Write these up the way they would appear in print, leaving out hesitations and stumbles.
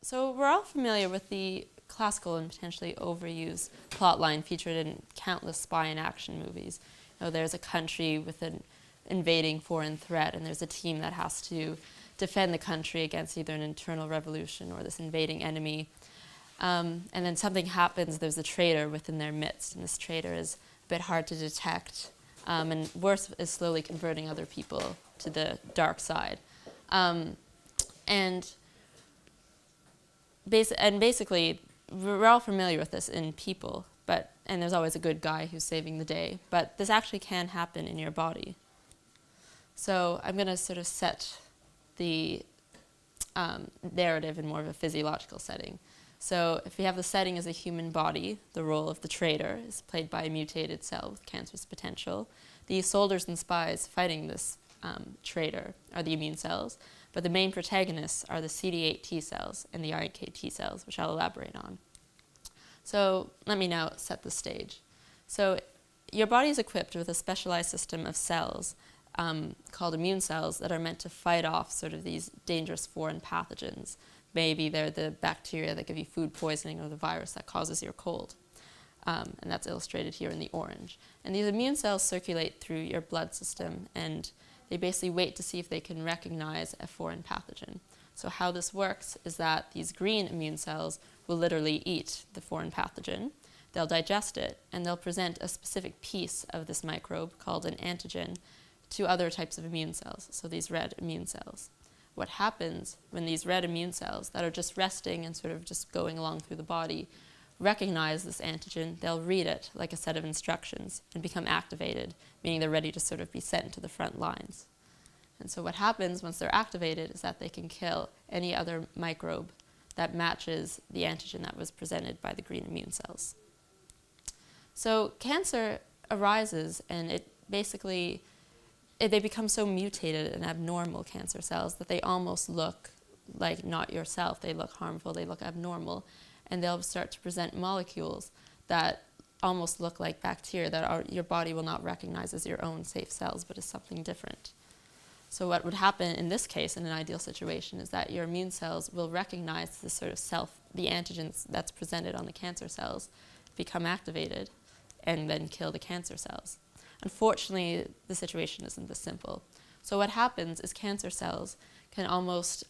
So we're all familiar with the classical and potentially overused plotline featured in countless spy and action movies. You know, there's a country with an invading foreign threat, and there's a team that has to defend the country against either an internal revolution or this invading enemy. And then something happens, there's a traitor within their midst, and this traitor is a bit hard to detect, and worse, is slowly converting other people to the dark side. And basically, we're all familiar with this in people, and there's always a good guy who's saving the day, but this actually can happen in your body. So I'm going to sort of set the narrative in more of a physiological setting. So if we have the setting as a human body, the role of the traitor is played by a mutated cell with cancerous potential. The soldiers and spies fighting this traitor are the immune cells, but the main protagonists are the CD8 T cells and the iNK T cells, which I'll elaborate on. So let me now set the stage. So your body is equipped with a specialized system of cells called immune cells that are meant to fight off sort of these dangerous foreign pathogens. Maybe they're the bacteria that give you food poisoning or the virus that causes your cold. And that's illustrated here in the orange. And these immune cells circulate through your blood system, and they basically wait to see if they can recognize a foreign pathogen. So how this works is that these green immune cells will literally eat the foreign pathogen. They'll digest it, and they'll present a specific piece of this microbe called an antigen to other types of immune cells, so these red immune cells. What happens when these red immune cells that are just resting and sort of just going along through the body recognize this antigen, they'll read it like a set of instructions and become activated, meaning they're ready to sort of be sent to the front lines. And so what happens once they're activated is that they can kill any other microbe that matches the antigen that was presented by the green immune cells. So cancer arises, and it basically they become so mutated and abnormal, cancer cells, that they almost look like not yourself. They look harmful, they look abnormal, and they'll start to present molecules that almost look like bacteria that your body will not recognize as your own safe cells, but as something different. So what would happen in this case, in an ideal situation, is that your immune cells will recognize this sort of the antigens that's presented on the cancer cells, become activated, and then kill the cancer cells. Unfortunately, the situation isn't this simple. So what happens is cancer cells can almost,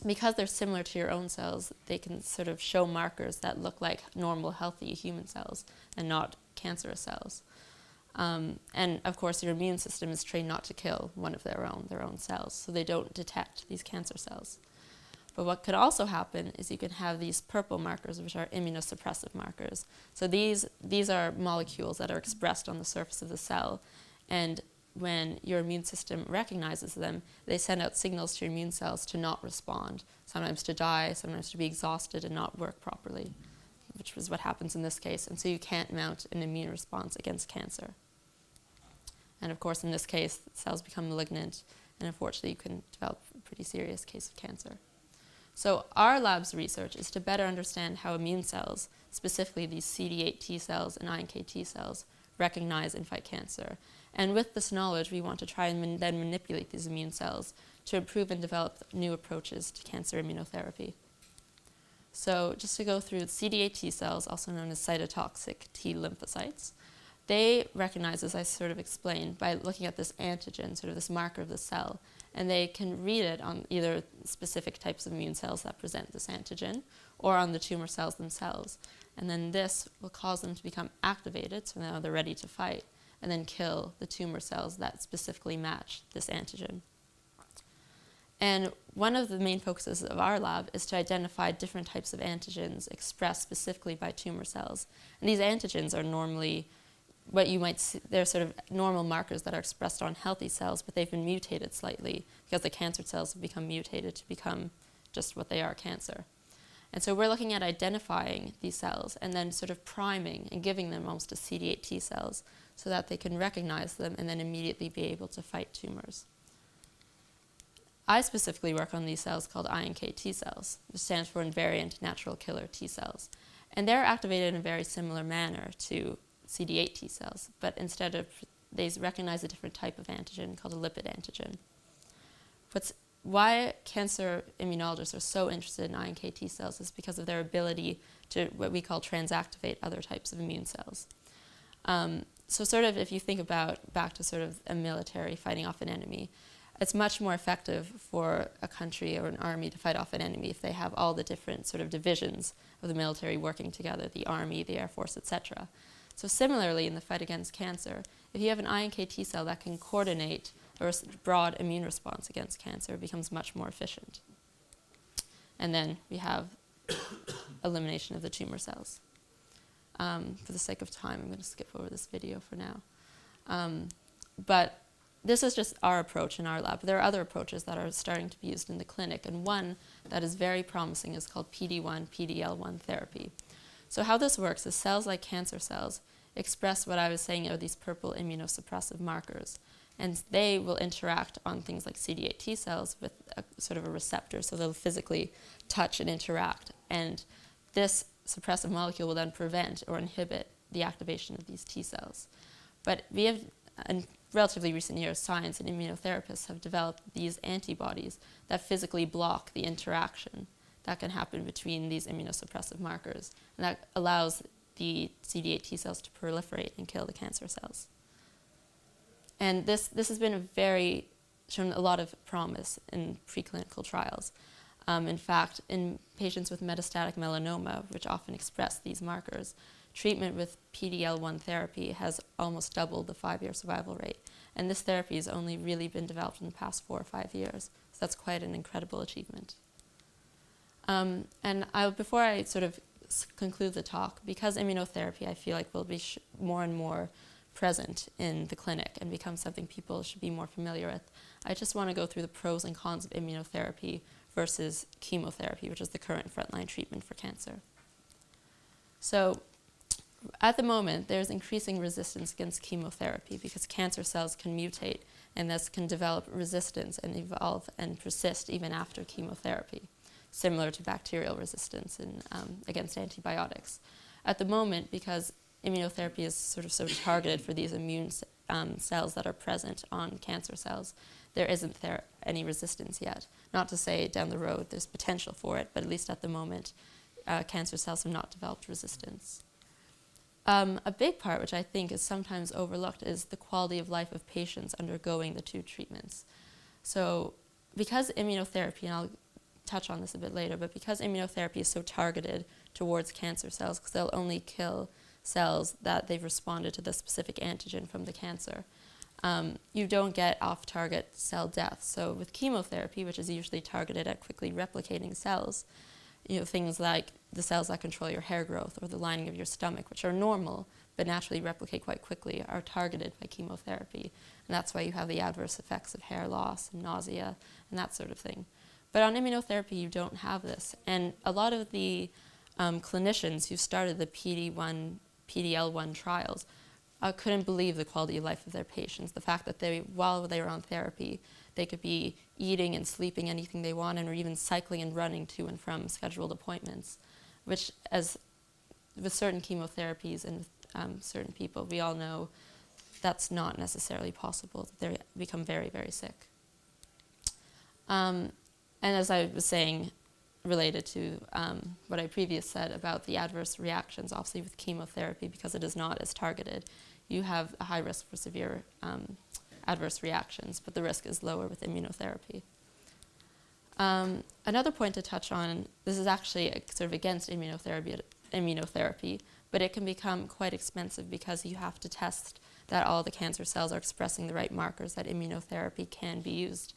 because they're similar to your own cells, they can sort of show markers that look like normal, healthy human cells and not cancerous cells. And of course, your immune system is trained not to kill one of their own cells, so they don't detect these cancer cells. But what could also happen is you can have these purple markers, which are immunosuppressive markers. So these are molecules that are expressed on the surface of the cell, and when your immune system recognizes them, they send out signals to your immune cells to not respond, sometimes to die, sometimes to be exhausted and not work properly, which was what happens in this case. And so you can't mount an immune response against cancer. And of course, in this case, the cells become malignant, and unfortunately, you can develop a pretty serious case of cancer. So our lab's research is to better understand how immune cells, specifically these CD8 T cells and iNK T cells, recognize and fight cancer. And with this knowledge, we want to try and then manipulate these immune cells to improve and develop new approaches to cancer immunotherapy. So just to go through, CD8 T cells, also known as cytotoxic T lymphocytes, they recognize, as I sort of explained, by looking at this antigen, sort of this marker of the cell, and they can read it on either specific types of immune cells that present this antigen or on the tumor cells themselves. And then this will cause them to become activated, so now they're ready to fight, and then kill the tumor cells that specifically match this antigen. And one of the main focuses of our lab is to identify different types of antigens expressed specifically by tumor cells. And these antigens are normally what you might see, they're sort of normal markers that are expressed on healthy cells, but they've been mutated slightly because the cancer cells have become mutated to become just what they are, cancer. And so we're looking at identifying these cells and then sort of priming and giving them almost to CD8 T cells so that they can recognize them and then immediately be able to fight tumors. I specifically work on these cells called iNK T cells, which stands for invariant natural killer T cells. And they're activated in a very similar manner to CD8 T cells, but instead of, they recognize a different type of antigen called a lipid antigen. What's why cancer immunologists are so interested in iNKT cells is because of their ability to what we call transactivate other types of immune cells. So sort of if you think about back to sort of a military fighting off an enemy, it's much more effective for a country or an army to fight off an enemy if they have all the different sort of divisions of the military working together, the army, the air force, etc. So similarly, in the fight against cancer, if you have an iNKT cell that can coordinate a broad immune response against cancer, it becomes much more efficient. And then we have elimination of the tumor cells. For the sake of time, I'm going to skip over this video for now. But this is just our approach in our lab. There are other approaches that are starting to be used in the clinic, and one that is very promising is called Pd1 Pdl One Therapy. So how this works is cells like cancer cells express what I was saying are these purple immunosuppressive markers, and they will interact on things like CD8 T cells with a sort of a receptor, so they'll physically touch and interact, and this suppressive molecule will then prevent or inhibit the activation of these T cells. But we have, in relatively recent years, science and immunotherapists have developed these antibodies that physically block the interaction that can happen between these immunosuppressive markers, and that allows the CD8 T cells to proliferate and kill the cancer cells. And this has been shown a lot of promise in preclinical trials. In fact, in patients with metastatic melanoma, which often express these markers, treatment with PD-L1 therapy has almost doubled the 5-year survival rate. And this therapy has only really been developed in the past 4 or 5 years. So that's quite an incredible achievement. And before I sort of conclude the talk, because immunotherapy I feel like will be more and more present in the clinic and become something people should be more familiar with, I just want to go through the pros and cons of immunotherapy versus chemotherapy, which is the current frontline treatment for cancer. So at the moment, there's increasing resistance against chemotherapy because cancer cells can mutate and thus can develop resistance and evolve and persist even after chemotherapy, similar to bacterial resistance against antibiotics. At the moment, because immunotherapy is sort of so targeted for these immune cells that are present on cancer cells, there isn't any resistance yet. Not to say down the road there's potential for it, but at least at the moment, cancer cells have not developed resistance. A big part, which I think is sometimes overlooked, is the quality of life of patients undergoing the 2 treatments. So because immunotherapy, and I'll touch on this a bit later, but because immunotherapy is so targeted towards cancer cells, because they'll only kill cells that they've responded to the specific antigen from the cancer, you don't get off-target cell death. So with chemotherapy, which is usually targeted at quickly replicating cells, things like the cells that control your hair growth or the lining of your stomach, which are normal but naturally replicate quite quickly, are targeted by chemotherapy. And that's why you have the adverse effects of hair loss and nausea and that sort of thing. But on immunotherapy, you don't have this. And a lot of the clinicians who started the PD-1 Pdl trials couldn't believe the quality of life of their patients. The fact that while they were on therapy, they could be eating and sleeping anything they wanted, or even cycling and running to and from scheduled appointments, which, as with certain chemotherapies and certain people, we all know that's not necessarily possible. They become very, very sick. And as I was saying, related to what I previously said about the adverse reactions, obviously with chemotherapy, because it is not as targeted, you have a high risk for severe adverse reactions, but the risk is lower with immunotherapy. Another point to touch on, this is actually sort of against immunotherapy, but it can become quite expensive because you have to test that all the cancer cells are expressing the right markers that immunotherapy can be used.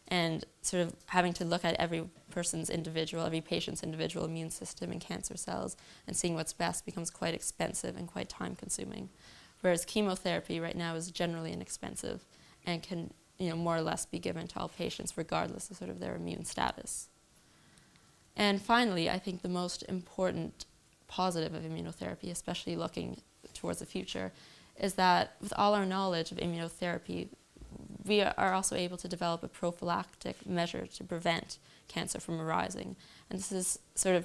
And sort of having to look at every patient's individual immune system and cancer cells and seeing what's best becomes quite expensive and quite time-consuming. Whereas chemotherapy right now is generally inexpensive and can more or less be given to all patients regardless of sort of their immune status. And finally, I think the most important positive of immunotherapy, especially looking towards the future, is that with all our knowledge of immunotherapy, we are also able to develop a prophylactic measure to prevent cancer from arising. And this is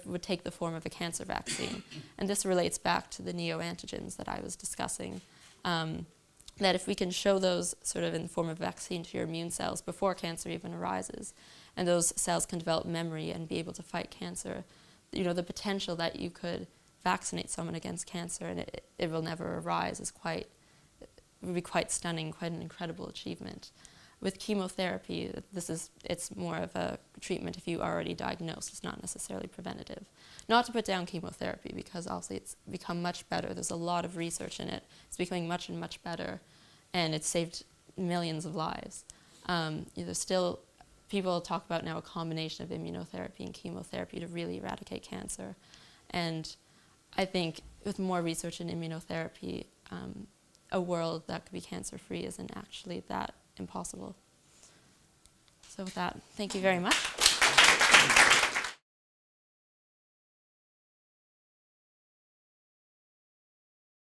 would take the form of a cancer vaccine. And this relates back to the neoantigens that I was discussing, that if we can show those sort of in the form of vaccine to your immune cells before cancer even arises, and those cells can develop memory and be able to fight cancer. You know, the potential that you could vaccinate someone against cancer and it will never arise is would be quite stunning, quite an incredible achievement. With chemotherapy, it's more of a treatment if you are already diagnosed. It's not necessarily preventative. Not to put down chemotherapy, because obviously it's become much better. There's a lot of research in it. It's becoming much and much better, and it's saved millions of lives. There's still, people talk about now a combination of immunotherapy and chemotherapy to really eradicate cancer. And I think with more research in immunotherapy, a world that could be cancer-free isn't actually that impossible. So with that, thank you very much.